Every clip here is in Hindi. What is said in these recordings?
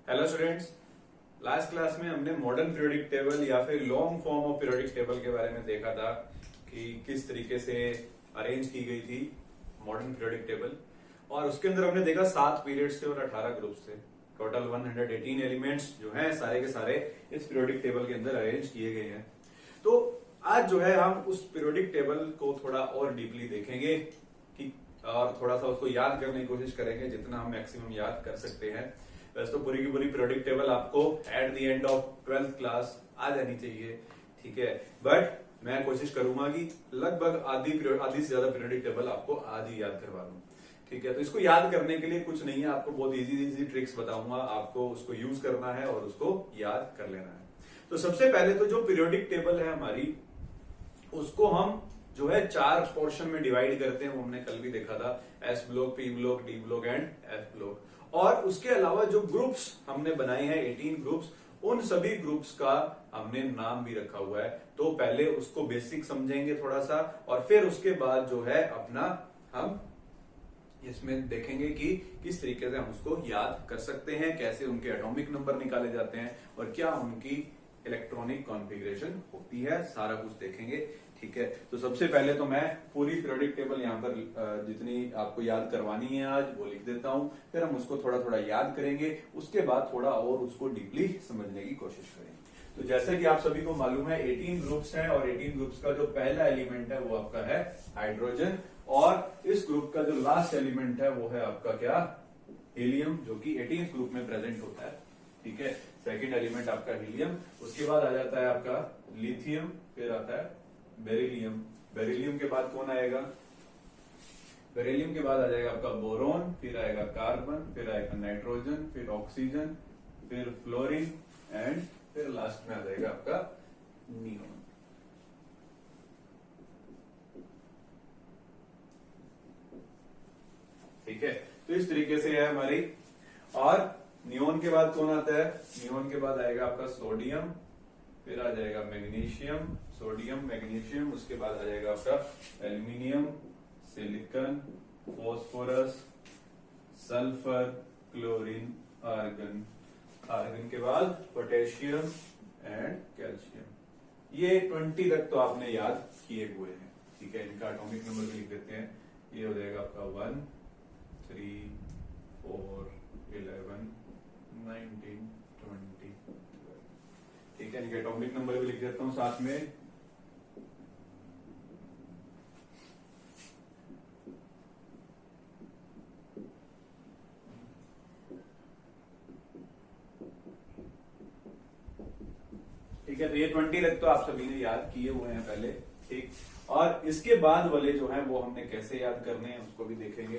Hello students. लास्ट क्लास में हमने मॉडर्न पीरियोडिक टेबल या फिर long form of periodic table के बारे में देखा था कि किस तरीके से अरेंज की गई थी मॉडर्न पीरियोडिक टेबल। और उसके अंदर हमने देखा 7 पीरियड्स थे और 18 ग्रुप्स थे। टोटल 118 एलिमेंट्स जो हैं सारे के सारे इस पीरियोडिक टेबल के अंदर अरेंज किए गए हैं। तो आज जो है हम उस पीरियोडिक टेबल को थोड़ा और डीपली देखेंगे कि और थोड़ा सा उसको याद करने की कोशिश करेंगे जितना हम मैक्सिमम याद कर सकते हैं। वैसे तो पूरी की पूरी पीरियोडिक टेबल आपको at the end of 12th class आ जानी चाहिए, ठीक है। बट मैं कोशिश करूंगा कि लगभग आधी से ज्यादा पीरियोडिक टेबल आपको आज ही याद करवा दूं, ठीक है। तो इसको याद करने के लिए कुछ नहीं है, आपको बहुत इजी ट्रिक्स बताऊंगा, आपको उसको यूज करना है और उसको याद कर लेना है। तो सबसे पहले तो जो पीरियोडिक टेबल है हमारी, उसको हम जो है 4 पोर्शन में डिवाइड करते हैं। वो हमने कल भी देखा था, S block, P block, D block and F block. और उसके अलावा जो ग्रुप्स हमने बनाए हैं 18 ग्रुप्स, उन सभी ग्रुप्स का हमने नाम भी रखा हुआ है। तो पहले उसको बेसिक समझेंगे थोड़ा सा और फिर उसके बाद जो है अपना हम इसमें देखेंगे कि किस तरीके से हम उसको याद कर सकते हैं, कैसे उनके एटॉमिक नंबर निकाले जाते हैं और क्या उनकी इलेक्ट्रॉनिक कॉन्फ़िगरेशन होती है, सारा कुछ देखेंगे, ठीक है। तो सबसे पहले तो मैं पूरी पीरियोडिक टेबल यहाँ पर जितनी आपको याद करवानी है आज वो लिख देता हूं, फिर हम उसको थोड़ा थोड़ा याद करेंगे, उसके बाद थोड़ा और उसको डीपली समझने की कोशिश करेंगे। तो जैसे कि आप सभी को मालूम है 18 ग्रुप्स हैं और 18 ग्रुप्स का जो पहला एलिमेंट है वो आपका है हाइड्रोजन, और इस ग्रुप का जो लास्ट एलिमेंट है वो है आपका क्या, हीलियम, जो कि 18th ग्रुप में प्रेजेंट होता है, ठीक है। सेकंड एलिमेंट आपका हीलियम, उसके बाद आ जाता है आपका लिथियम, फिर आता है बेरिलियम। बेरिलियम के बाद कौन आएगा, बेरिलियम के बाद आ जाएगा आपका बोरोन, फिर आएगा कार्बन, फिर आएगा नाइट्रोजन, फिर ऑक्सीजन, फिर फ्लोरीन एंड फिर लास्ट में आ जाएगा आपका नियोन। ठीक है, तो इस तरीके से है हमारी। और नियोन के बाद कौन आता है, नियोन के बाद आएगा आपका सोडियम, फिर आ जाएगा मैग्नीशियम, सोडियम मैग्नीशियम, उसके बाद आ जाएगा आपका aluminium, silicon, phosphorus, sulphur, chlorine, argon, argon के बाद पोटेशियम एंड कैल्शियम। ये 20 तक तो आपने याद किए हुए हैं, ठीक है। इनका एटॉमिक नंबर भी लिख देते हैं। ये हो जाएगा आपका 1, 3, 4, 11, 19, 20, 12, ठीक है। इनके एटॉमिक नंबर भी लिख देता हूं साथ में। ठीक है, तो ये 20 तक तो आप सभी ने याद किए हुए हैं पहले, ठीक। और इसके बाद वाले जो हैं वो हमने कैसे याद करने हैं उसको भी देखेंगे।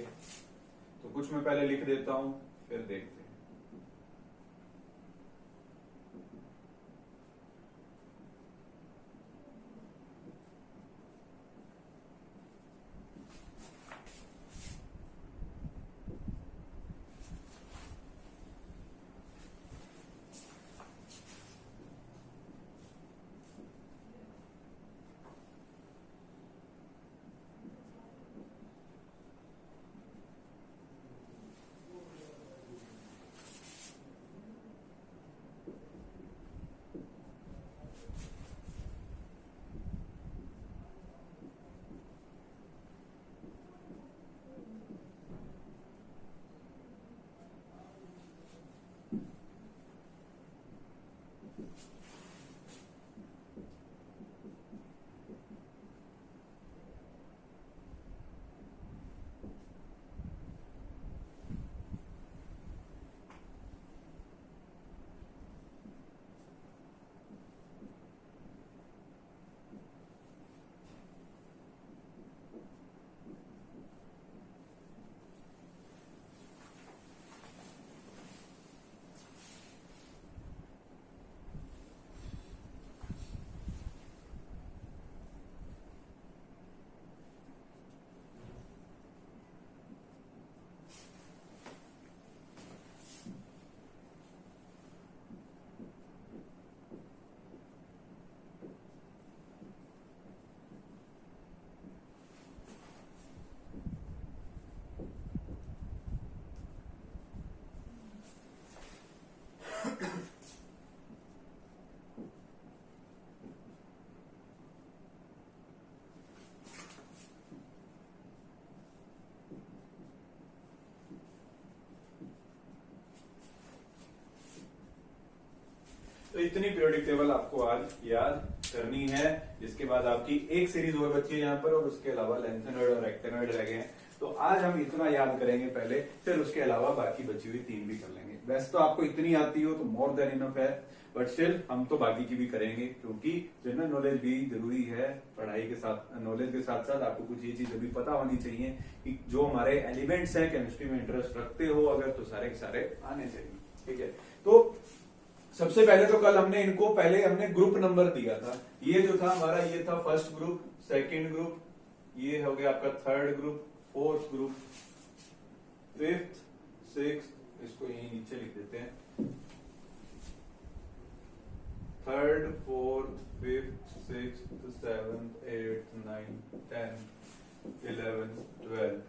तो कुछ मैं पहले लिख देता हूं, फिर देखते हैं। इतनी पीरियोडिक टेबल आपको आज याद करनी है। इसके बाद आपकी एक सीरीज और बची है यहाँ पर, और उसके अलावा लेंथेनॉइड और रेक्टेनॉइड रह गए हैं। तो आज हम इतना याद करेंगे पहले, फिर उसके अलावा बाकी बची हुई 3 भी कर लेंगे। वैसे तो आपको इतनी आती हो तो मोर देन इनफ है, बट स्टिल हम तो बाकी की भी करेंगे, क्योंकि जनरल नॉलेज भी जरूरी है। पढ़ाई के साथ, नॉलेज के साथ साथ आपको कुछ ये चीजें भी पता होनी चाहिए कि जो हमारे एलिमेंट्स हैं, केमिस्ट्री में इंटरेस्ट रखते हो अगर, तो सारे के सारे आने चाहिए। ठीक है, तो सबसे पहले तो कल हमने ग्रुप नंबर दिया था। ये जो था हमारा, ये था फर्स्ट ग्रुप, सेकंड ग्रुप, ये हो गया आपका third group, fourth group, fifth, sixth, इसको यही नीचे लिख देते हैं, third, fourth, fifth, sixth, seventh, eighth, ninth, 10, 11, 12,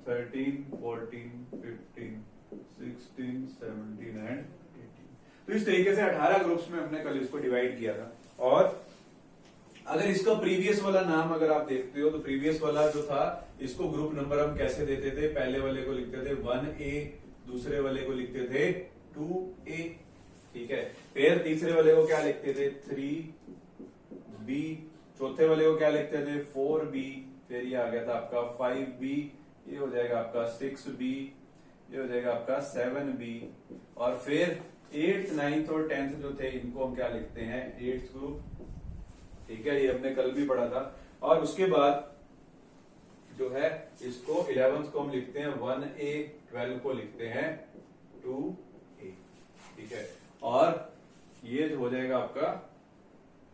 13, 14, 15, 16, 17 and 18। तो इस तरीके से 18 ग्रुप्स में हमने कल इसको डिवाइड किया था। और अगर इसका प्रीवियस वाला नाम अगर आप देखते हो, तो प्रीवियस वाला जो था, इसको ग्रुप नंबर हम कैसे देते थे? पहले वाले को लिखते थे 1A, दूसरे वाले को लिखते थे 2A, ठीक है। फिर तीसरे वाले को क्या लिखते थे? 3B, चौथे वाले को क्या लिखते थे? 4B, फिर ये आ गया था आपका 5B, ये हो जाएगा आपका 6B, ये हो जाएगा आपका 7B, और फिर 8th, 9th और 10th जो थे, इनको हम क्या लिखते हैं? 8th ग्रुप, ठीक है, ये हमने कल भी पढ़ा था। और उसके बाद जो है, इसको 11th को हम लिखते हैं 1A, 12 को लिखते हैं 2A, ठीक है। और ये जो हो जाएगा आपका,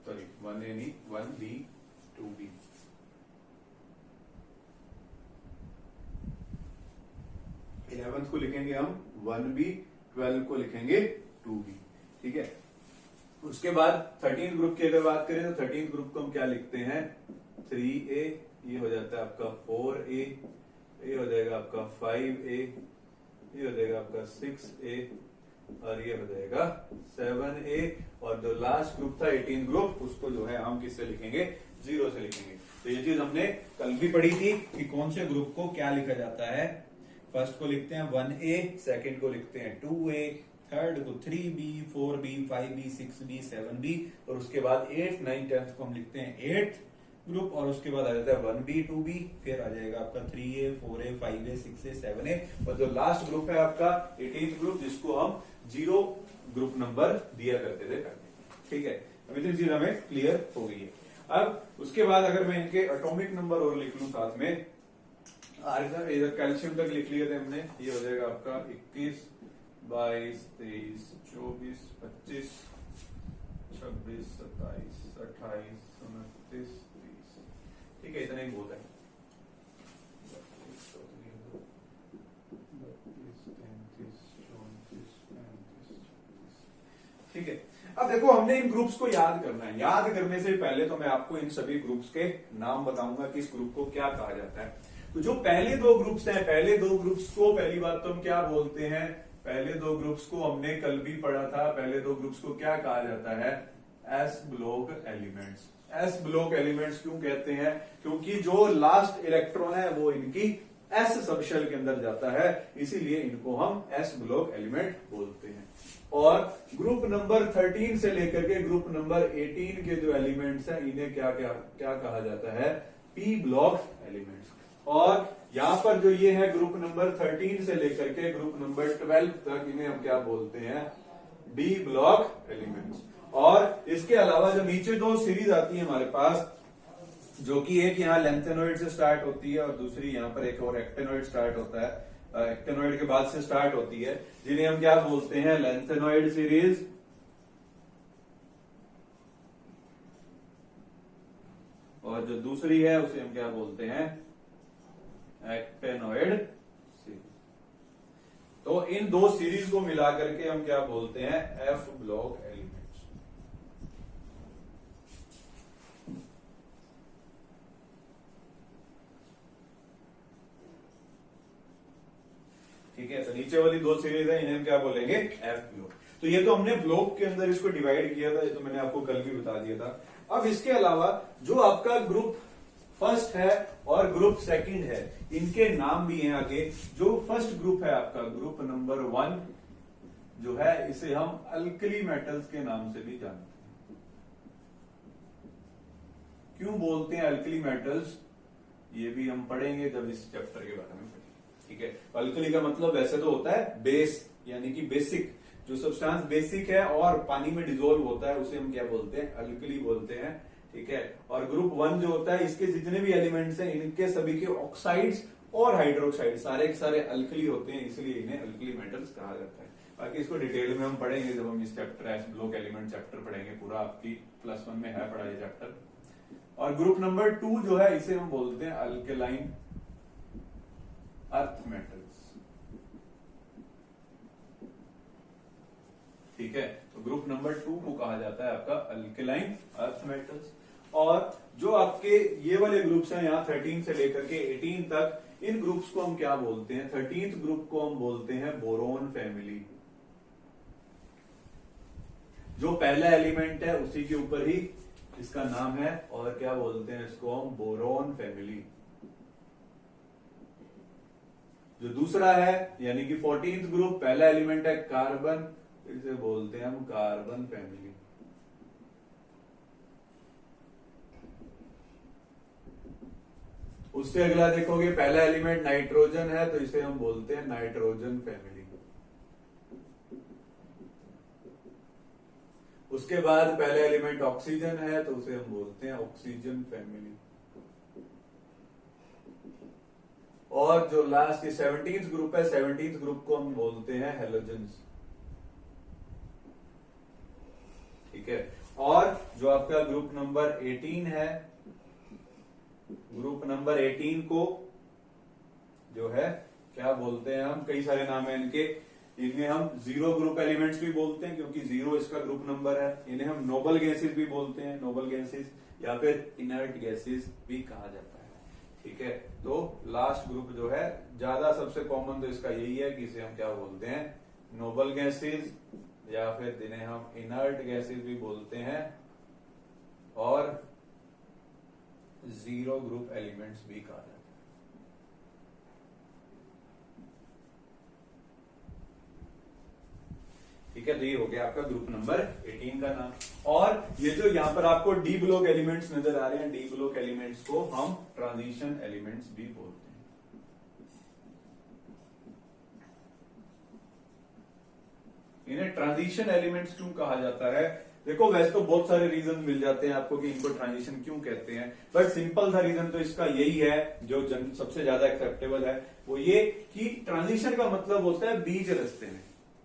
सॉरी 1A नहीं, 1B, 2B, इलेवेंथ को लिखेंगे हम 1B, 12 को लिखेंगे 2B, ठीक है। उसके बाद 13th ग्रुप की अगर बात करें, तो 13th ग्रुप को हम क्या लिखते हैं? 3A, ये हो जाता है आपका 4A, ये हो जाएगा आपका 5A, ये हो जाएगा आपका 6A, और ये हो जाएगा 7A। और जो लास्ट ग्रुप था 18th ग्रुप, उसको जो है हम किससे लिखेंगे? 0 से लिखेंगे। तो ये चीज हमने कल भी पढ़ी थी कि कौन से ग्रुप को क्या लिखा जाता है। फर्स्ट को लिखते हैं 1A, सेकंड को लिखते हैं 2A, थर्ड को 3B, 4B, 5B, 6B, 7B, और उसके बाद 8th, 9th, 10th को हम लिखते हैं 8th ग्रुप, और उसके बाद आ जाता है 1B, 2B, फिर आ जाएगा आपका 3A, 4A, 5A, 6A, 7A, और जो लास्ट ग्रुप है आपका 18th ग्रुप, जिसको हम 0 ग्रुप नंबर दिया करते थे पहले, ठीक है। अब इतनी चीज हमें क्लियर हो गई है। अब उसके बाद अगर मैं इनके एटॉमिक नंबर और लिख लूं साथ में, इधर कैल्शियम तक लिख लिए थे हमने, ये हो जाएगा आपका 21, 22, 23, 24, 25, 26, 27, 28, 29, 30, ठीक है, इतना ही बहुत है। 32, 33, 34, 35, ठीक है। अब देखो, हमने इन ग्रुप्स को याद करना है। याद करने से पहले तो मैं आपको इन सभी ग्रुप्स के नाम बताऊंगा कि इस ग्रुप को क्या कहा जाता है। तो जो पहले 2 ग्रुप्स हैं, पहले 2 ग्रुप्स को पहली बात तो हम क्या बोलते हैं? पहले 2 ग्रुप्स को हमने कल भी पढ़ा था। पहले 2 ग्रुप्स को क्या कहा जाता है? S block elements. S block elements क्यों कहते हैं? क्योंकि जो लास्ट इलेक्ट्रॉन है वो इनकी एस सबशेल के अंदर जाता है, इसीलिए इनको हम एस ब्लॉक एलिमेंट बोलते हैं। और ग्रुप नंबर 13 से लेकर के ग्रुप नंबर 18 के जो एलिमेंट्स हैं, इन्हें क्या क्या क्या कहा जाता है? P block elements. और यहां पर जो ये है ग्रुप नंबर 13 से लेकर के ग्रुप नंबर 12 तक, इन्हें हम क्या बोलते हैं? D block elements. और इसके अलावा जो नीचे 2 सीरीज आती है हमारे पास, जो कि एक यहाँ लेंथेनॉइड से स्टार्ट होती है और दूसरी यहाँ पर एक और एक्टेनॉइड स्टार्ट होता है, एक्टेनॉइड के बाद से स्टार्ट होती है, जिन्हें हम क्या बोलते हैं? Lanthanoid series. और जो दूसरी है उसे हम क्या बोलते हैं? Actinoid series. तो इन 2 सीरीज को मिलाकर के हम क्या बोलते हैं? F block elements. ठीक है, तो नीचे वाली 2 सीरीज है, इन्हें हम क्या बोलेंगे? F block. तो ये तो हमने ब्लॉक के अंदर इसको डिवाइड किया था, ये तो मैंने आपको कल भी बता दिया था। अब इसके अलावा जो आपका ग्रुप फर्स्ट है और ग्रुप सेकंड है, इनके नाम भी हैं आगे। जो फर्स्ट ग्रुप है आपका, ग्रुप नंबर 1, जो है इसे हम अल्कली मेटल्स के नाम से भी जानते हैं। क्यों बोलते हैं अल्कली मेटल्स, ये भी हम पढ़ेंगे जब इस चैप्टर के बारे में पढ़ेंगे। ठीक है, अल्कली का मतलब वैसे तो होता है बेस, यानी कि बेसिक, जो सब्सटेंस बेसिक है और पानी में डिसॉल्व होता है उसे हम क्या बोलते हैं, अल्कली बोलते हैं। ठीक है, और ग्रुप 1 जो होता है इसके जितने भी एलिमेंट्स हैं इनके सभी के ऑक्साइड्स और हाइड्रोक्साइड सारे के सारे अल्कली होते हैं, इसलिए इन्हें अल्कली मेटल्स कहा जाता है। बाकी इसको डिटेल में हम पढ़ेंगे जब हम इस chapter S block element chapter पढ़ेंगे, पूरा आपकी +1 में है पढ़ा ये चैप्टर। और ग्रुप नंबर 2 जो है इसे हम बोलते हैं अल्केलाइन अर्थ मेटल्स। ठीक है, तो ग्रुप नंबर 2 को कहा जाता है आपका अल्केलाइन अर्थ मेटल्स। और जो आपके ये वाले ग्रुप्स हैं यहाँ 13 से लेकर के 18 तक, इन ग्रुप्स को हम क्या बोलते हैं, 13th ग्रुप को हम बोलते हैं बोरोन फैमिली। जो पहला एलिमेंट है उसी के ऊपर ही इसका नाम है, और क्या बोलते हैं इसको हम, बोरोन फैमिली। जो दूसरा है यानी कि 14th ग्रुप, पहला एलिमेंट है कार्बन, इसे बोलते हैं हम कार्बन फैमिली। उससे अगला देखोगे पहला एलिमेंट नाइट्रोजन है तो इसे हम बोलते हैं नाइट्रोजन फैमिली। उसके बाद पहला एलिमेंट ऑक्सीजन है तो उसे हम बोलते हैं ऑक्सीजन फैमिली। और जो लास्ट 17th ग्रुप है, 17th ग्रुप को हम बोलते हैं हेलोजेंस। ठीक है, और जो आपका ग्रुप नंबर 18 है, ग्रुप नंबर 18 को जो है क्या बोलते हैं हम, कई सारे नाम है इनके, इन्हें हम जीरो ग्रुप एलिमेंट्स भी बोलते हैं क्योंकि जीरो इसका ग्रुप नंबर है। इन्हें हम नोबल गैसेस भी बोलते हैं, नोबल गैसेस या फिर इनर्ट गैसेस भी कहा जाता है। ठीक है, तो लास्ट ग्रुप जो है ज्यादा सबसे कॉमन तो इसका यही है कि इसे हम क्या बोलते हैं, नोबल गैसेस या फिर जिन्हें हम इनर्ट गैसेस भी बोलते हैं, और जीरो ग्रुप एलिमेंट्स भी कहा जाता है। ठीक है, तो ये हो गया आपका ग्रुप नंबर 18 का नाम। और ये जो यहाँ पर आपको डी ब्लॉक एलिमेंट्स नजर आ रहे हैं, डी ब्लॉक एलिमेंट्स को हम ट्रांजिशन एलिमेंट्स भी बोलते हैं। इन्हें ट्रांजिशन एलिमेंट्स क्यों कहा जाता है, देखो वैसे तो बहुत सारे रीजन मिल जाते हैं आपको कि इनको ट्रांजिशन क्यों कहते हैं, बट सिंपल सा रीजन तो इसका यही है जो सबसे ज्यादा एक्सेप्टेबल है, वो ये कि ट्रांजिशन का मतलब होता है बीच रास्ते में।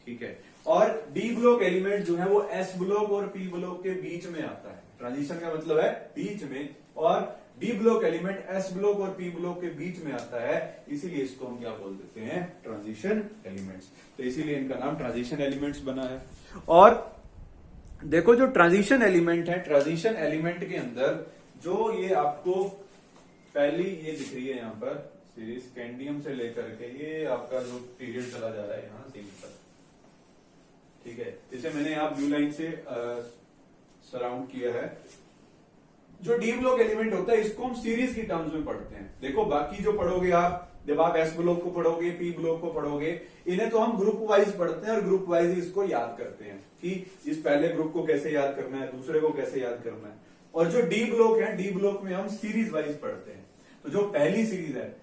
ठीक है, और डी ब्लॉक एलिमेंट जो है वो एस ब्लॉक और पी ब्लॉक के बीच में आता है। ट्रांजिशन का मतलब है बीच में, और D block element S block और पी ब्लॉक के बीच में आता है, इसीलिए इसको हम क्या बोल देते हैं, ट्रांजिशन एलिमेंट्स। तो इसीलिए इनका नाम ट्रांजिशन एलिमेंट्स बना है। और देखो जो ट्रांजिशन एलिमेंट है, ट्रांजिशन एलिमेंट के अंदर जो ये आपको पहली ये दिख रही है यहाँ पर सीरीज स्कैंडियम से लेकर के ये आपका जो पीरियड चला जा रहा है यहाँ सीरीज तक। ठीक है, इसे मैंने यहाँ ब्लू लाइन से सराउंड किया है। जो डी ब्लॉक एलिमेंट होता है इसको हम सीरीज की टर्म्स में पढ़ते हैं। देखो बाकी जो पढ़ोगे आप, जब आप एस ब्लॉक को पढ़ोगे, पी ब्लॉक को पढ़ोगे, इन्हें तो हम ग्रुप वाइज पढ़ते हैं और ग्रुप वाइज ही इसको याद करते हैं कि इस पहले ग्रुप को कैसे याद करना है, दूसरे को कैसे याद करना है। और जो डी ब्लॉक है, डी ब्लॉक में हम सीरीज वाइज पढ़ते हैं। तो जो पहली सीरीज है,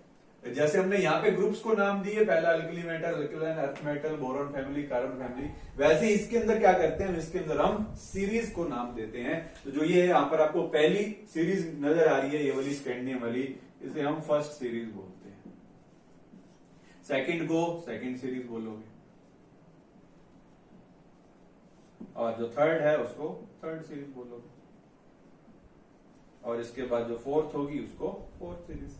जैसे हमने यहाँ पे ग्रुप्स को नाम दिए, पहला alkali metal, alkaline earth metal, boron family, carbon family, वैसे इसके अंदर क्या करते हैं, इसके अंदर हम सीरीज को नाम देते हैं। तो जो ये यहाँ पर आपको पहली सीरीज नजर आ रही है, ये वाली स्कैंडियम वाली, इसे हम फर्स्ट सीरीज बोलते हैं। सेकंड को सेकंड सीरीज बोलोगे, और जो थर्ड है उसको थर्ड सीरीज बोलोगे, और इसके बाद जो फोर्थ होगी उसको फोर्थ सीरीज।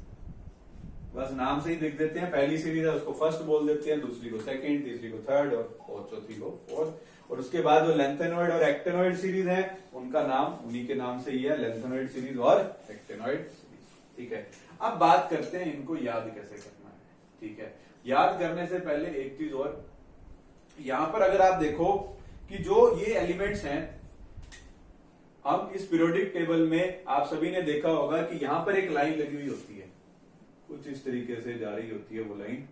बस नाम से ही लिख देते हैं, पहली सीरीज है उसको फर्स्ट बोल देते हैं, दूसरी को सेकंड, तीसरी को थर्ड और चौथी को फोर्थ। और उसके बाद जो लेंथेनॉइड और एक्टेनॉइड सीरीज है उनका नाम उन्हीं के नाम से ही है, लेंथेनॉइड सीरीज और एक्टेनॉइड सीरीज। ठीक है, अब बात करते हैं इनको याद कैसे करना है। ठीक है, याद करने से पहले एक चीज और, यहां पर अगर आप देखो कि जो ये एलिमेंट्स हैं, अब इस पीरियोडिक टेबल में आप सभी ने देखा होगा कि यहां पर एक लाइन लगी हुई होती है, कुछ इस तरीके से जा रही होती है वो लाइन।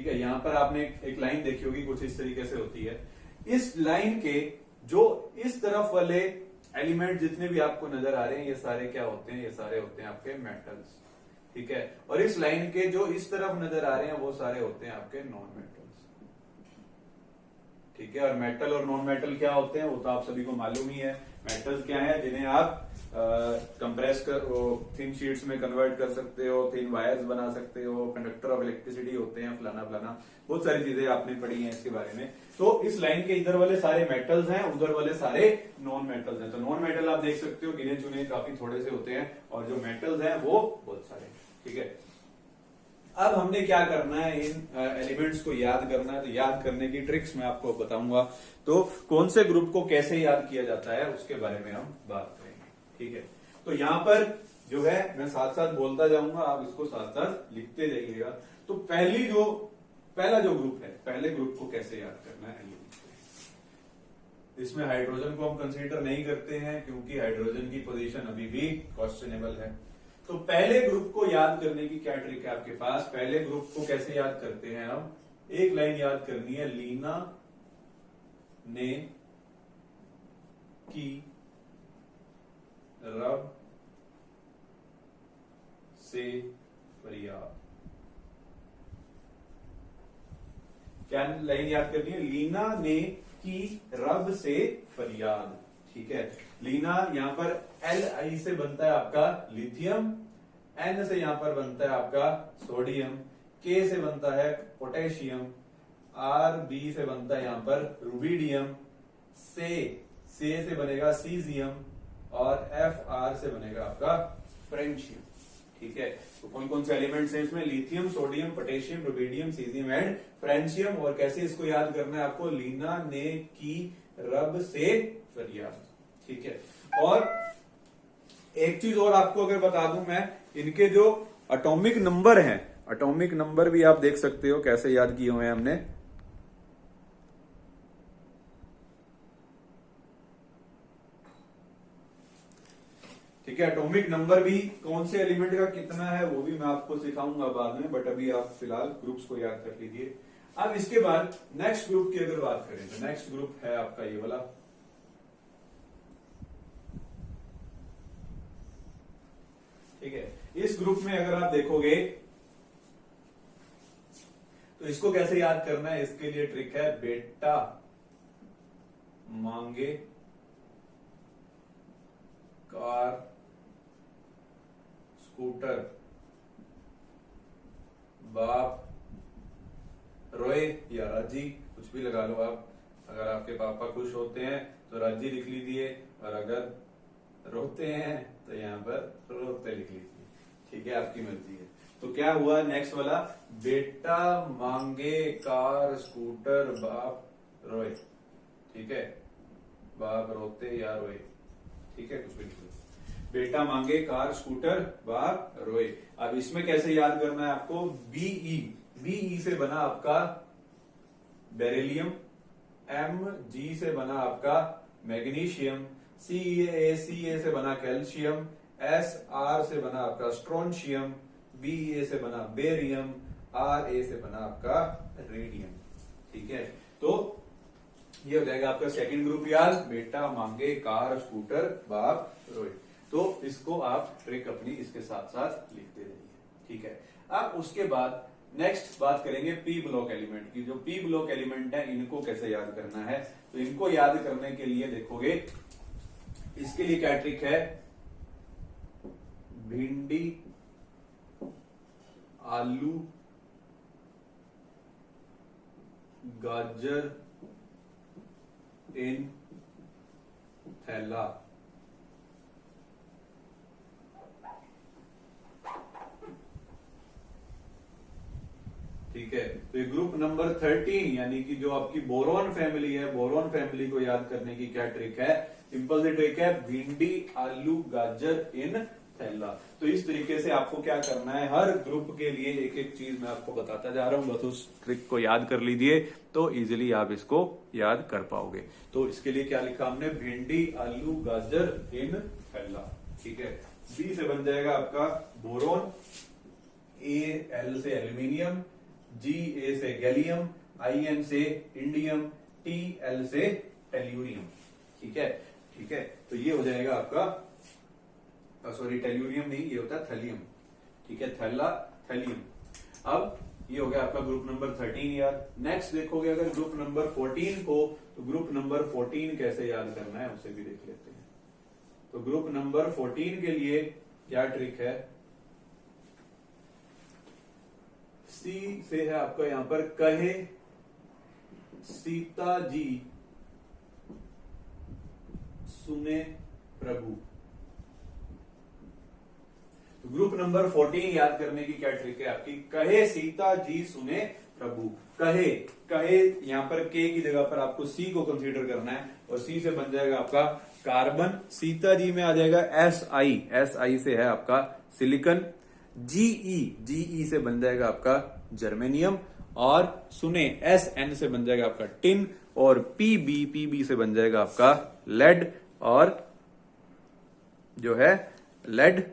ठीक है, यहां पर आपने एक लाइन देखी होगी, कुछ इस तरीके से होती है। इस लाइन के जो इस तरफ वाले एलिमेंट जितने भी आपको नजर आ रहे हैं, ये सारे क्या होते हैं, ये सारे होते हैं आपके मेटल्स, ठीक है। और इस लाइन के जो इस तरफ नजर आ रहे हैं वो सारे होते हैं आपके नॉन मेटल्स, ठीक है। और मेटल और नॉन मेटल क्या होते हैं वो तो आप सभी को मालूम ही है। मेटल्स क्या है, जिन्हें आप कंप्रेस कर थिन शीट्स में कन्वर्ट कर सकते हो, थिन वायर्स बना सकते हो, कंडक्टर ऑफ इलेक्ट्रिसिटी होते हैं, फलाना फलाना, बहुत सारी चीजें आपने पढ़ी हैं इसके बारे में। तो इस लाइन के इधर वाले सारे मेटल्स हैं, उधर वाले सारे नॉन मेटल्स हैं। तो नॉन मेटल आप देख सकते हो गिने चुने काफी थोड़े से होते हैं, और जो मेटल्स हैं वो बहुत सारे, ठीक है। अब हमने क्या करना है, इन एलिमेंट्स को याद करना है। तो याद करने की ट्रिक्स मैं आपको बताऊंगा। तो कौन से ग्रुप को कैसे याद किया जाता है उसके बारे में हम बात करेंगे, ठीक है। तो यहां पर जो है मैं साथ साथ बोलता जाऊंगा, आप इसको साथ साथ लिखते जाइएगा। तो पहला जो ग्रुप है, पहले ग्रुप को कैसे याद करना है। इसमें हाइड्रोजन को हम कंसीडर नहीं करते हैं क्योंकि हाइड्रोजन की पोजीशन अभी भी क्वेश्चनेबल है। तो पहले ग्रुप को याद करने की क्या ट्रिक है आपके पास। पहले ग्रुप को कैसे याद करते हैं हम, एक लाइन याद करनी है, लीना ने की रब से फरियाद। क्या लाइन याद करनी है, लीना ने की रब से फरियाद, ठीक है। लीना यहां पर Li से बनता है आपका लिथियम, N से यहां पर बनता है आपका सोडियम, K से बनता है पोटेशियम, Rb से बनता है यहां पर रुबिडियम, से बनेगा सीजियम, और Fr से बनेगा आपका फ्रेंशियम, ठीक है। तो कौन कौन से एलिमेंट्स हैं इसमें, lithium, sodium, potassium, rubidium, caesium and francium. और कैसे इसको याद करना है आपको, लीना ने की रब से फरियाद, ठीक है। और एक चीज और आपको अगर बता दूं मैं, इनके जो एटॉमिक नंबर हैं, एटॉमिक नंबर भी आप देख सकते हो कैसे याद किए हुए हैं हमने। ठीक है, एटॉमिक नंबर भी कौन से एलिमेंट का कितना है वो भी मैं आपको सिखाऊंगा बाद में, बट अभी आप फिलहाल ग्रुप्स को याद कर लीजिए। अब इसके बाद नेक्स्ट ग्रुप की अगर बात करें तो नेक्स्ट ग्रुप है आपका ये वाला, ठीक है। इस ग्रुप में अगर आप देखोगे तो इसको कैसे याद करना है, इसके लिए ट्रिक है, बेटा मांगे कार स्कूटर बाप रोए या राजी, कुछ भी लगा लो आप। अगर आपके पापा खुश होते हैं तो राजी लिख लीजिए, और अगर रोते हैं तो यहां पर रोते लिख लीजिए, ठीक है, आपकी मर्जी है। तो क्या हुआ नेक्स्ट वाला, बेटा मांगे कार स्कूटर बाप रोए, ठीक है, बाप रोते या रोए, ठीक है, कुछ भी लिख लो। बेटा मांगे कार स्कूटर बाप रोए। अब इसमें कैसे याद करना है आपको, बीई से बना आपका बेरिलियम, Mg से बना आपका मैग्नीशियम, Ca से बना कैल्शियम, Sr से बना आपका स्ट्रोंशियम, Ba से बना बेरियम, Ra से बना आपका रेडियम, ठीक है। तो ये हो जाएगा आपका सेकंड ग्रुप याद, बेटा मांगे कार स्कूटर बाप रोए। तो इसको आप ट्रिक अपनी इसके साथ साथ लिखते रहिए, ठीक है। अब उसके बाद नेक्स्ट बात करेंगे पी ब्लॉक एलिमेंट की। जो पी ब्लॉक एलिमेंट है इनको कैसे याद करना है, तो इनको याद करने के लिए देखोगे इसके लिए क्या ट्रिक है, भिंडी आलू गाजर इन थैला, ठीक है। तो ये ग्रुप नंबर 13 यानी कि जो आपकी बोरॉन फैमिली है, बोरॉन फैमिली को याद करने की क्या ट्रिक है, सिंपल सी ट्रिक है, भिंडी आलू गाजर इन थैला। तो इस तरीके से आपको क्या करना है, हर ग्रुप के लिए एक एक चीज मैं आपको बताता जा रहा हूं, बस उस ट्रिक को याद कर लीजिए तो इजीली आप इसको याद कर पाओगे। तो इसके लिए क्या लिखा हमने, भिंडी आलू गाजर इन थैला, ठीक है। बी से बन जाएगा आपका बोरॉन, Al से एल्यूमिनियम, GA से गैलियम, IN से इंडियम, TL से टेल्यूरियम। ठीक है, ठीक है, तो ये हो जाएगा आपका, सॉरी टेल्यूरियम नहीं, ये होता है थैलियम। ठीक है, थैलियम। अब ये हो गया आपका ग्रुप नंबर 13 यार। नेक्स्ट देखोगे अगर ग्रुप नंबर 14 को, तो ग्रुप नंबर 14 कैसे याद करना है उसे भी देख लेते हैं। तो ग्रुप नंबर 14 के लिए क्या ट्रिक है, सी से है आपका यहां पर कहे सीता जी सुने प्रभु। तो ग्रुप नंबर 14 याद करने की क्या ट्रिक है आपकी, कहे सीता जी सुने प्रभु। कहे, कहे यहां पर के की जगह पर आपको सी को कंसीडर करना है, और सी से बन जाएगा आपका कार्बन, सीता जी में आ जाएगा SI, SI से है आपका सिलिकॉन, GE से बन जाएगा आपका जर्मेनियम, और सुने SN से बन जाएगा आपका टिन, और PB से बन जाएगा आपका लेड, और जो है लेड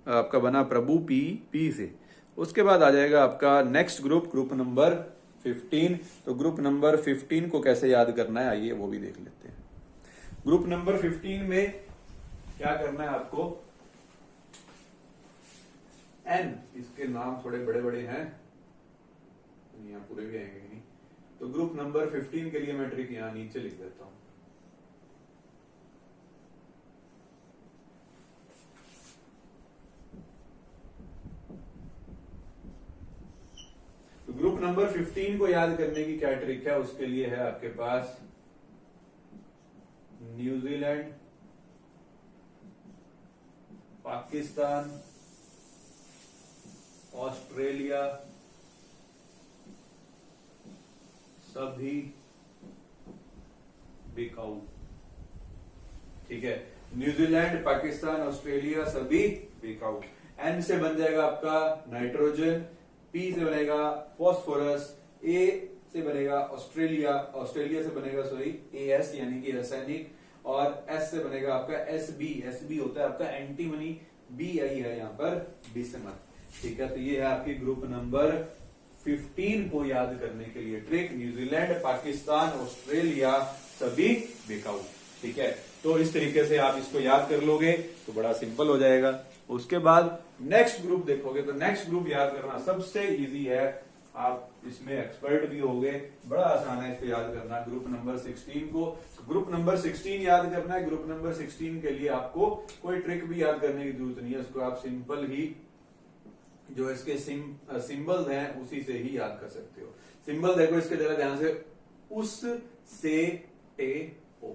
आपका बना प्रभु P से। उसके बाद आ जाएगा आपका नेक्स्ट ग्रुप, ग्रुप नंबर 15। तो ग्रुप नंबर 15 को कैसे याद करना है आइए वो भी देख लेते हैं। ग्रुप नंबर 15 में क्या करना है आपको, N, इसके नाम थोड़े बड़े बड़े हैं, यहां पूरे भी आएंगे नहीं, तो ग्रुप नंबर 15 के लिए मैं ट्रिक यहां नीचे लिख देता हूं। तो ग्रुप नंबर 15 को याद करने की क्या ट्रिक है, उसके लिए है आपके पास न्यूजीलैंड, पाकिस्तान, ऑस्ट्रेलिया सभी बिकाऊ। ठीक है, न्यूजीलैंड, पाकिस्तान, ऑस्ट्रेलिया सभी बिकाऊ। N से बन जाएगा आपका नाइट्रोजन, P से बनेगा फॉस्फोरस, A से बनेगा ऑस्ट्रेलिया, ऑस्ट्रेलिया से बनेगा सॉरी AS यानी कि रासायनिक, और S से बनेगा आपका SB होता है आपका एंटीमनी, BI है यहाँ पर बिस्मथ। ठीक है, तो ये है आपकी ग्रुप नंबर 15 को याद करने के लिए ट्रिक, न्यूजीलैंड, पाकिस्तान, ऑस्ट्रेलिया सभी बिकाऊ। ठीक है, तो इस तरीके से आप इसको याद कर लोगे तो बड़ा सिंपल हो जाएगा। उसके बाद नेक्स्ट ग्रुप देखोगे तो नेक्स्ट ग्रुप याद करना सबसे इजी है, आप इसमें एक्सपर्ट भी होगे, बड़ा आसान है इसको याद करना। ग्रुप नंबर 16 को, ग्रुप नंबर 16 याद करना है। ग्रुप नंबर 16 के लिए आपको कोई ट्रिक भी याद करने की जरूरत नहीं है, उसको आप सिंपल ही जो इसके सिंबल हैं उसी से ही याद कर सकते हो। सिंबल देखो इसके जरा ध्यान से, उस से टेपो,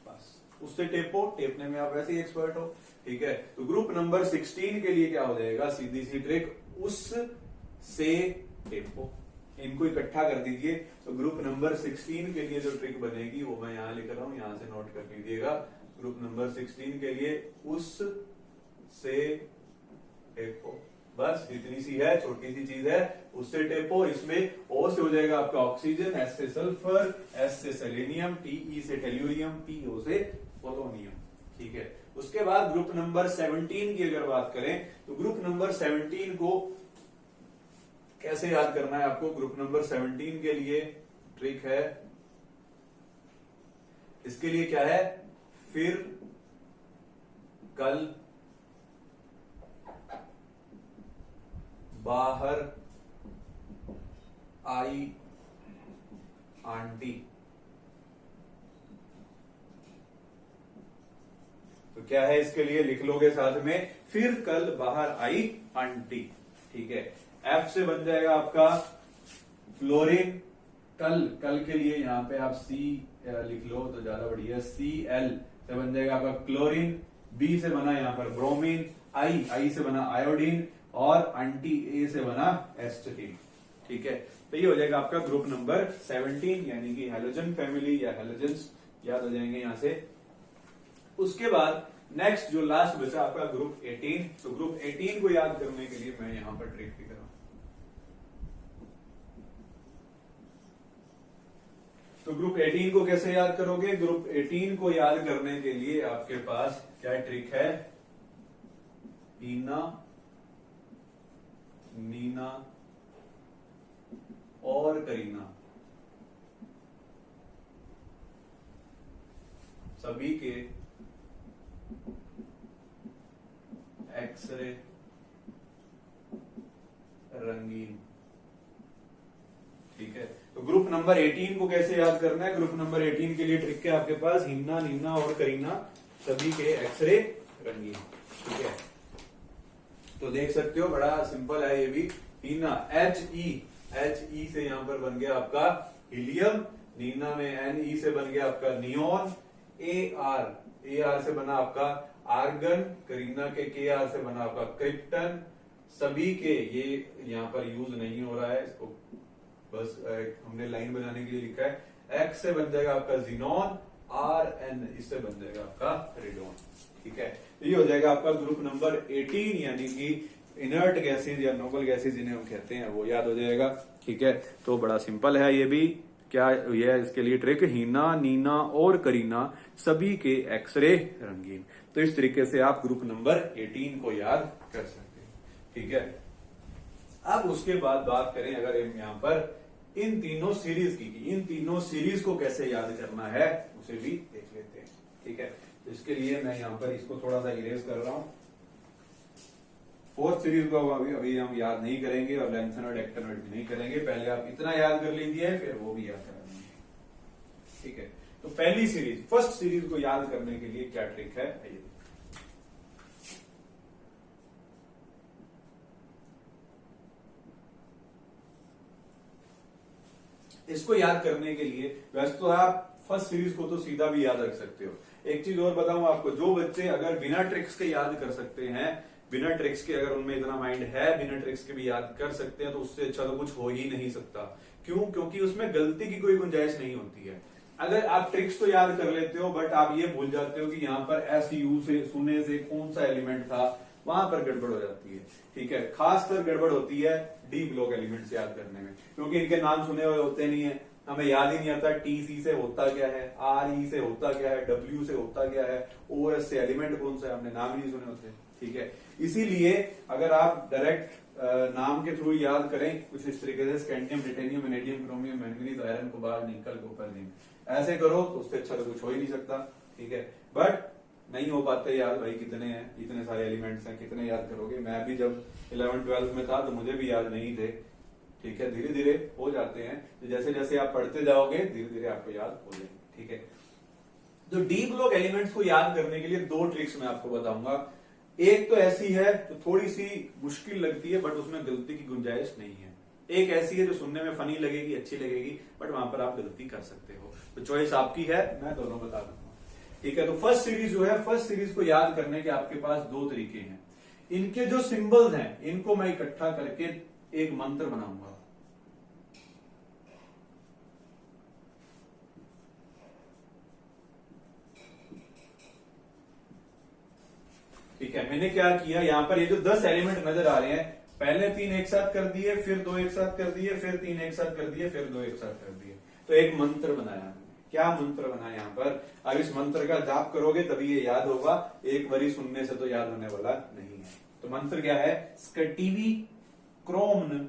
बस उससे टेपो, टेपने में आप वैसे ही एक्सपर्ट हो। ठीक है, तो ग्रुप नंबर 16 के लिए क्या हो जाएगा, सीधी सी ट्रिक, उस से टेपो, इनको इकट्ठा कर दीजिए। तो ग्रुप नंबर 16 के लिए जो ट्रिक बनेगी वो मैं यहां लिख रहा हूं, यहां से नोट कर लीजिएगा। ग्रुप नंबर 16 के लिए उस से टेपो, बस इतनी सी है, छोटी सी चीज है, उससे टेपो। इसमें O से हो जाएगा आपका ऑक्सीजन, S से सल्फर, S से सेलेनियम, TE से टेल्यूरियम, PO से पोलोनियम। ठीक है, उसके बाद ग्रुप नंबर 17 की अगर बात करें तो ग्रुप नंबर 17 को कैसे याद करना है आपको। ग्रुप नंबर 17 के लिए ट्रिक है, इसके लिए क्या है, फिर कल बाहर आई आंटी। तो क्या है इसके लिए, लिख लोगे साथ में, फिर कल बाहर आई आंटी। ठीक है, F से बन जाएगा आपका फ्लोरीन, कल, कल के लिए यहां पे आप C लिख लो तो ज्यादा बढ़िया, Cl से बन जाएगा आपका क्लोरीन, B से बना यहां पर ब्रोमीन, I से बना आयोडीन, और आंटी A से बना एस्टेटिन। ठीक है, तो ये हो जाएगा आपका ग्रुप नंबर 17 यानी कि हैलोजन फैमिली या हैलोजेंस याद हो जाएंगे यहां से। उसके बाद नेक्स्ट जो लास्ट बचा आपका ग्रुप 18, तो ग्रुप 18 को याद करने के लिए मैं यहां पर ट्रिक भी कर रहा हूं। तो ग्रुप 18 को कैसे याद करोगे, ग्रुप 18 को याद करने के लिए आपके पास क्या ट्रिक है, ईना, नीना, और करीना सभी के एक्सरे रंगीन। ठीक है, तो ग्रुप नंबर 18 को कैसे याद करना है? ग्रुप नंबर 18 के लिए ट्रिक है आपके पास, हिन्ना, नीना और करीना सभी के एक्सरे रंगीन। ठीक है, तो देख सकते हो बड़ा सिंपल है ये भी। हिन्ना He से यहां पर बन गया आपका हीलियम, नीना में Ne से बन गया आपका नियोन, Ar से बना आपका आर्गन, करीना के Kr से बना आपका क्रिप्टन। सभी के ये यहां पर यूज नहीं हो रहा है, इसको बस हमने लाइन बनाने के लिए लिखा है। X से बन जाएगा आपका जीनोन, Rn इससे बन जाएगा आपका रेडोन। ठीक है, तो ये हो जाएगा आपका ग्रुप नंबर 18, यानी कि इनर्ट गैसेज या नोबल गैसेज जिन्हें हम कहते हैं, वो याद हो जाएगा। ठीक है, तो बड़ा सिंपल है ये भी। क्या ये है इसके लिए ट्रिक? हीना, नीना और करीना सभी के एक्सरे रंगीन। तो इस तरीके से आप ग्रुप नंबर 18 को याद कर सकते हैं। ठीक है, अब उसके बाद बात करें अगर हम यहां पर इन तीनों सीरीज की, इन तीनों सीरीज को कैसे याद करना है उसे भी देख लेते हैं। ठीक है, तो इसके लिए मैं यहां पर इसको थोड़ा सा इरेज कर रहा हूं। फोर्थ सीरीज को अभी हम याद नहीं करेंगे और लेंथेनॉइड एक्टिनॉइड भी नहीं करेंगे। पहले आप इतना याद कर लीजिए, फिर वो भी याद करा लेंगे। ठीक है, तो पहली सीरीज, फर्स्ट सीरीज को याद करने के लिए क्या ट्रिक है, आइए। इसको याद करने के लिए वैसे तो आप फर्स्ट सीरीज को तो सीधा भी याद रख सकते हो। एक चीज और बताऊं आपको, जो बच्चे अगर बिना ट्रिक्स के याद कर सकते हैं, बिना ट्रिक्स के अगर उनमें इतना माइंड है, बिना ट्रिक्स के भी याद कर सकते हैं, तो उससे अच्छा तो कुछ हो ही नहीं सकता। क्यों? क्योंकि उसमें गलती की कोई गुंजाइश नहीं होती है। अगर आप ट्रिक्स तो याद कर लेते हो, बट आप ये भूल जाते हो कि यहाँ पर SU से सुने से कौन सा एलिमेंट था, वहां पर गड़बड़ हो जाती है। ठीक है, खासकर गड़बड़ होती है डी ब्लॉक एलिमेंट्स याद करने में, क्योंकि इनके नाम सुने हुए होते नहीं है, हमें याद ही नहीं आता TC से होता क्या है, RE से होता क्या है, W से होता क्या है, OS से एलिमेंट कौन सा है, हमने नाम ही नहीं सुने होते। ठीक है, इसीलिए अगर आप डायरेक्ट नाम के थ्रू याद करें कुछ इस तरीके से, scandium, titanium, vanadium, chromium, manganese, iron, cobalt, निकल, कॉपर, जिंक, ऐसे करो तो उससे अच्छा तो कुछ हो ही नहीं सकता। ठीक है, बट नहीं हो पाते याद, भाई कितने हैं, इतने सारे एलिमेंट्स हैं, कितने याद करोगे। मैं भी जब 11th-12th में था तो मुझे भी याद नहीं थे। ठीक है, धीरे धीरे हो जाते हैं, तो जैसे जैसे आप पढ़ते जाओगे धीरे धीरे आपको याद हो जाएंगे। ठीक है, तो डी ब्लॉक एलिमेंट्स को याद करने के लिए दो ट्रिक्स मैं आपको बताऊंगा। एक तो ऐसी है जो थोड़ी सी मुश्किल लगती है, बट उसमें गलती की गुंजाइश नहीं है। एक ऐसी है जो सुनने में फनी लगेगी, अच्छी लगेगी, बट वहां पर आप गलती कर सकते हो। तो चॉइस आपकी है, मैं दोनों बता दूंगा। ठीक है, तो फर्स्ट सीरीज जो है, फर्स्ट सीरीज को याद करने के आपके पास दो तरीके हैं। इनके जो सिंबल्स हैं इनको मैं इकट्ठा करके एक मंत्र बनाऊंगा। ठीक है, मैंने क्या किया, यहां पर ये जो 10 एलिमेंट नजर आ रहे हैं, पहले 3 एक साथ कर दिए, फिर 2 एक साथ कर दिए, फिर 3 एक साथ कर दिए, फिर 2 एक साथ कर दिए, तो एक मंत्र बनाया। क्या मंत्र बनाया यहां पर? अब इस मंत्र का जाप करोगे तभी ये याद होगा, एक बारी सुनने से तो याद होने वाला नहीं है। तो मंत्र क्या है? स्कटीवी क्रोम्न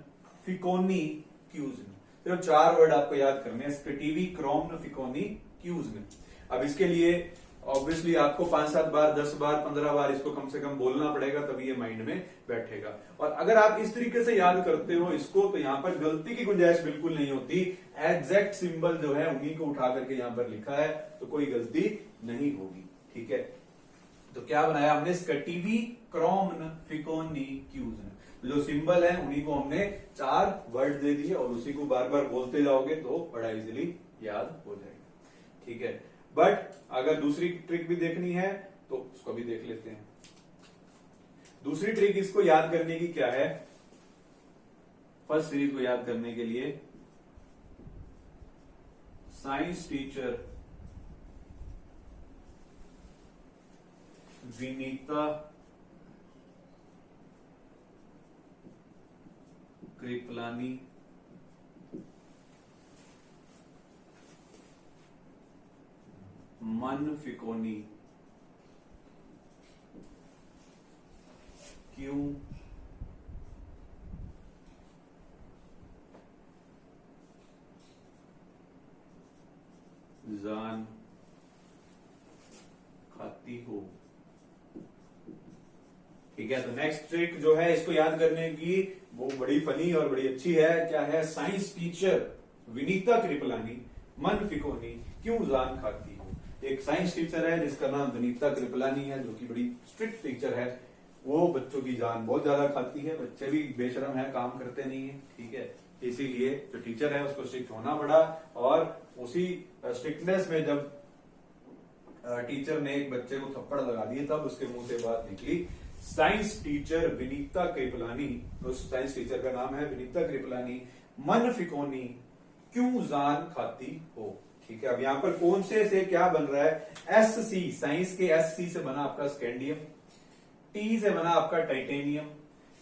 फिकोनी क्यूजन। सिर्फ 4 वर्ड आपको याद करने हैं, स्कटीवी क्रोम्न फिकोनी क्यूजन। अब इसके लिए ऑब्वियसली आपको 5-7 बार, 10 बार, 15 बार इसको कम से कम बोलना पड़ेगा, तभी ये माइंड में बैठेगा। और अगर आप इस तरीके से याद करते हो इसको, तो यहां पर गलती की गुंजाइश बिल्कुल नहीं होती। एग्जैक्ट सिंबल जो है उन्हीं को उठा करके यहां पर लिखा है, तो कोई गलती नहीं होगी। ठीक है, तो क्या बनाया हमने? स्कटीवी क्रोम्न फिकोनी क्यूजन। जो सिंबल है उन्हीं को हमने 4 वर्ड दे दिए, और उसी को बार बार बोलते जाओगे तो बड़ा इजीली याद हो जाएगा। ठीक है, बट अगर दूसरी ट्रिक भी देखनी है तो उसको भी देख लेते हैं। दूसरी ट्रिक इसको याद करने की क्या है? फर्स्ट सीरीज को याद करने के लिए साइंस टीचर विनीता कृपलानी मन फिकोनी क्यों जान खाती हो। ठीक है, तो नेक्स्ट ट्रिक जो है इसको याद करने की वो बड़ी फनी और बड़ी अच्छी है। क्या है? साइंस टीचर विनीता कृपलानी मन फिकोनी क्यों जान खाती हो। एक साइंस टीचर है जिसका नाम विनीता कृपलानी है, जो कि बड़ी स्ट्रिक्ट टीचर है। वो बच्चों की जान बहुत ज्यादा खाती है। बच्चे भी बेशरम है, काम करते नहीं है। ठीक है, इसीलिए जो टीचर है उसको स्ट्रिक्ट होना पड़ा। और उसी स्ट्रिक्टनेस में जब टीचर ने एक बच्चे को थप्पड़ लगा दिए तब उसके मुंह से बात निकली। साइंस टीचर विनीता कृपलानी, उस साइंस टीचर का नाम है विनीता कृपलानी, मन फिकोनी क्यों जान खाती हो। ठीक है, अब यहां पर कौन से क्या बन रहा है? एससी, साइंस के एससी से बना आपका स्कैंडियम, टी से बना आपका टाइटेनियम,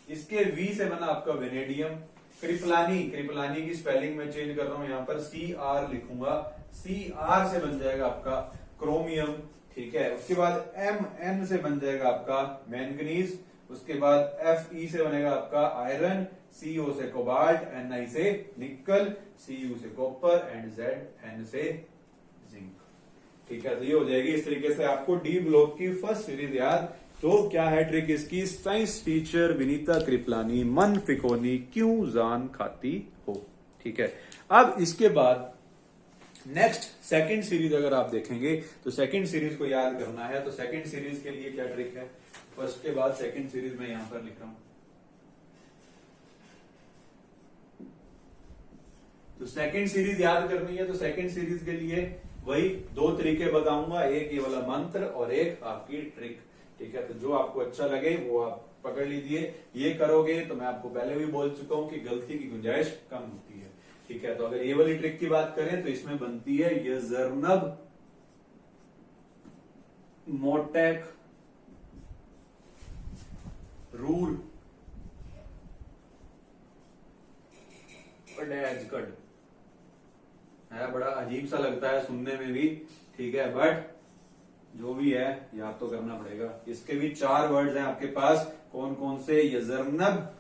इसके वी से बना आपका वेनेडियम। कृपलानी, कृपलानी की स्पेलिंग में चेंज कर रहा हूं, यहां पर सी आर लिखूंगा, सी आर से बन जाएगा आपका क्रोमियम। ठीक है, उसके बाद एम एन से बन जाएगा आपका मैंगनीज, उसके बाद एफ ई से बनेगा आपका आयरन, सी ओ से कोबाल्ट, एन आई से निकल, सी यू से कॉपर एंड जेड एन से जिंक। ठीक है, तो ये हो जाएगी इस तरीके से आपको डी ब्लॉक की फर्स्ट सीरीज याद। तो क्या है ट्रिक इसकी? साइंस टीचर विनीता कृपलानी मन फिकोनी क्यों जान खाती हो। ठीक है, अब इसके बाद नेक्स्ट सेकंड सीरीज अगर आप देखेंगे तो सेकंड सीरीज को याद करना है। तो सेकंड सीरीज के लिए क्या ट्रिक है? फर्स्ट के बाद सेकंड सीरीज में यहां पर लिख रहा हूं। तो सेकंड सीरीज याद करनी है, तो सेकंड सीरीज के लिए वही दो तरीके बताऊंगा, एक ये वाला मंत्र और एक आपकी ट्रिक। ठीक है, तो जो आपको अच्छा लगे वो आप पकड़ लीजिए। ये करोगे तो मैं आपको पहले भी बोल चुका हूं कि गलती की गुंजाइश कम होती है। ठीक है, तो अगर ये वाली ट्रिक की बात करें तो इसमें बनती है यजरनब मोटेक रूर पडेजकड। है, बड़ा अजीब सा लगता है सुनने में भी। ठीक है, बट जो भी है याद तो करना पड़ेगा। इसके भी 4 वर्ड्स हैं आपके पास। कौन कौन से? यजरनब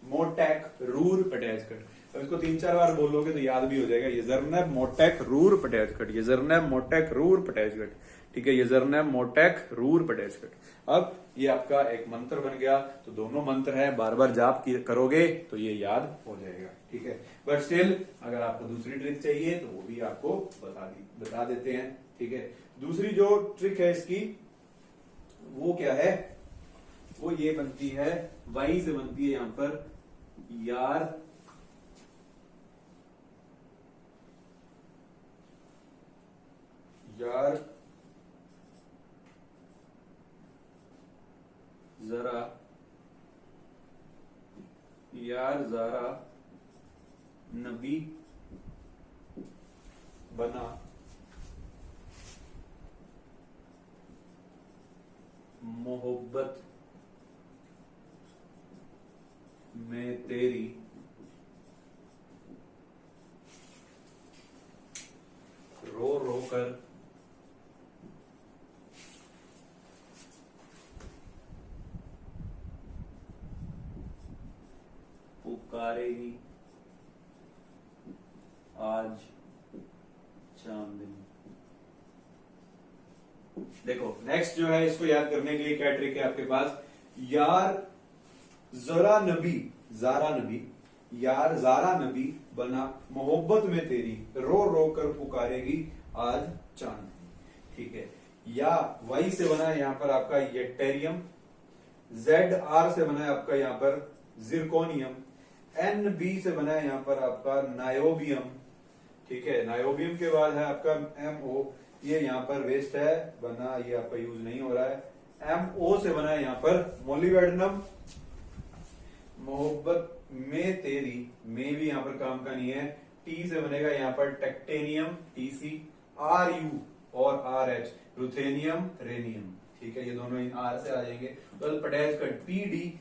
मोटेक रूर पडेजकड। अब इसको 3-4 बार बोलोगे तो याद भी हो जाएगा। यजरनब मोटेक रूर पडेजकड, यजरनब मोटेक रूर पडेजकड। ठीक है, यजरनब मोटेक रूर पडेजकड। अब ये आपका एक मंत्र बन गया। तो दोनों मंत्र है, बार बार जाप करोगे तो ये याद हो जाएगा। ठीक है, बट स्टिल अगर आपको दूसरी ट्रिक चाहिए तो वो भी आपको बता देते हैं। ठीक है, दूसरी जो ट्रिक है इसकी वो क्या है? वो ये बनती है, वाई से बनती है यहां पर यार जरा नबी बना मोहब्बत में तेरी रो रो कर पुकारेगी आज चांदनी। देखो नेक्स्ट जो है इसको याद करने के लिए क्या ट्रिक है आपके पास? यार जरा नबी, जारा नबी, यार जारा नबी बना मोहब्बत में तेरी रो रो कर पुकारेगी आज चांदनी। ठीक है, या वाई से बना है यहां पर आपका येटेरियम, जेड आर से बना है आपका यहां पर जिरकोनियम, एन बी से बना है यहां पर आपका नायोबियम। ठीक है, नायोबियम के बाद है आपका एम ओ, ये यहां पर वेस्ट है बना, ये आपका यूज नहीं हो रहा है। एम ओ से बना है यहां पर मोलिवेडनम, मोहब्बत में तेरी, में भी यहां पर काम का नहीं है। टी से बनेगा यहां पर टेक्टेनियम, टीसी, आर यू और आर एच रुथेनियम, रेनियम। ठीक है, ये दोनों इन आर से आ जाएंगे। तो पटेज कर पी डी,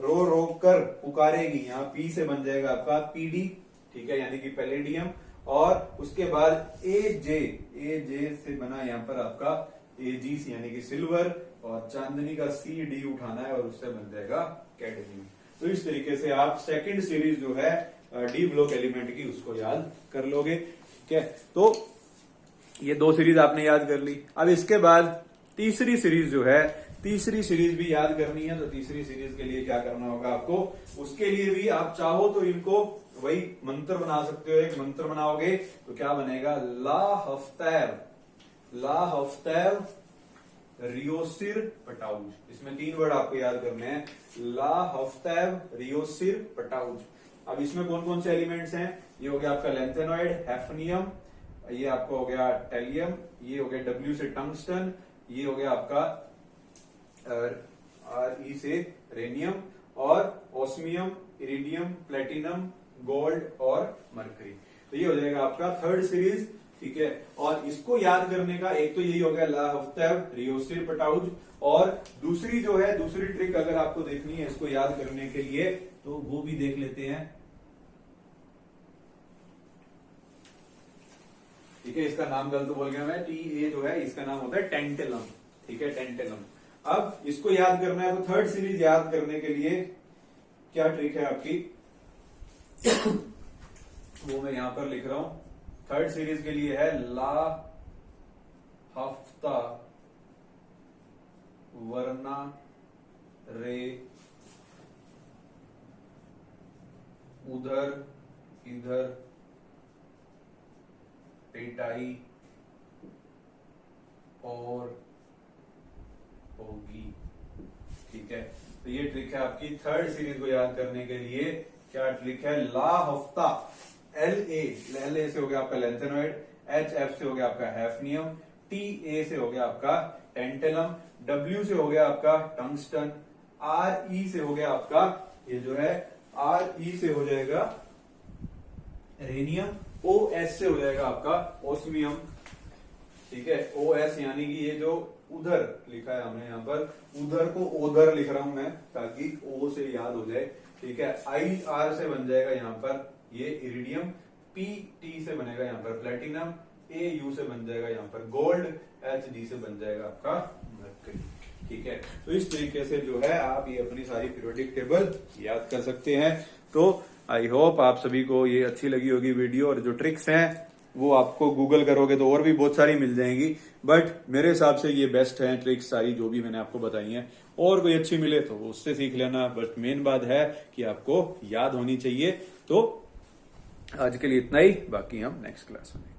रो रो कर पुकारेगी, यहाँ पी से बन जाएगा आपका पीडी। ठीक है, यानी कि पैलेडियम। और उसके बाद ए जे से बना यहाँ पर आपका एजीस यानी कि सिल्वर, और चांदनी का सी डी उठाना है और उससे बन जाएगा कैडमियम। तो इस तरीके से आप सेकंड सीरीज जो है डी ब्लॉक एलिमेंट की उसको याद कर लोगे। ठीक है, तो ये 2 सीरीज आपने याद कर ली। अब इसके बाद तीसरी सीरीज जो है, तीसरी सीरीज भी याद करनी है। तो तीसरी सीरीज के लिए क्या करना होगा आपको, उसके लिए भी आप चाहो तो इनको वही मंत्र बना सकते हो। एक मंत्र बनाओगे तो क्या बनेगा, ला हफ्तैव रियोसिर पटाउज। इसमें 3 वर्ड आपको याद करने हैं, ला हफ्तैव रियोसिर पटाउज। अब इसमें कौन कौन से एलिमेंट्स हैं, ये हो गया आपका लैंथेनॉइड, हैफनियम, ये आपको हो गया टेलियम, ये हो गया डब्ल्यू से टंगस्टन, ये हो गया आपका RE से रेनियम, और ओस्मियम, इरिडियम, प्लेटिनम, गोल्ड और मरकरी। तो ये हो जाएगा आपका 3rd सीरीज। ठीक है, और इसको याद करने का एक तो यही हो गया ला हफ्तैव रियोसिर पटाउज, और दूसरी जो है, दूसरी ट्रिक अगर आपको देखनी है इसको याद करने के लिए तो वो भी देख लेते हैं। ठीक है, इसका नाम गलत बोल गया मैं, TA जो है इसका नाम होता है टेंटेलम। ठीक है, टेंटेलम। अब इसको याद करना है तो 3rd सीरीज याद करने के लिए क्या ट्रिक है आपकी वो मैं यहां पर लिख रहा हूं। 3rd सीरीज के लिए है ला हफ्ता वरना रे उधर इधर पेटाई और होगी। ठीक है, तो ये ट्रिक है आपकी 3rd सीरीज को याद करने के लिए। क्या ट्रिक है, ला हफ्ता, LA से हो गया आपका लैंथेनॉइड, HF से हो गया आपका हैफनियम, TA से हो गया आपका टेंटेलम, W से हो गया आपका टंगस्टन, RE से हो गया आपका ये जो है RE से हो जाएगा रेनियम, OS से हो जाएगा आपका ओस्मियम। ठीक है, OS यानी कि ये जो उधर लिखा है हमने यहाँ पर, उधर को ओधर लिख रहा हूं मैं ताकि O से याद हो जाए। ठीक है, IR से बन जाएगा यहाँ पर ये इरिडियम, PT से बनेगा यहाँ पर प्लेटिनम, AU से बन जाएगा यहाँ पर गोल्ड, HD से बन जाएगा आपका मरकरी। ठीक है, तो इस तरीके से जो है आप ये अपनी सारी पीरियोडिक टेबल याद कर सकते हैं। तो आई होप आप सभी को ये अच्छी लगी होगी वीडियो, और जो ट्रिक्स हैं वो आपको गूगल करोगे तो और भी बहुत सारी मिल जाएंगी, बट मेरे हिसाब से ये बेस्ट है ट्रिक्स सारी जो भी मैंने आपको बताई हैं। और कोई अच्छी मिले तो उससे सीख लेना, बट मेन बात है कि आपको याद होनी चाहिए। तो आज के लिए इतना ही, बाकी हम नेक्स्ट क्लास में।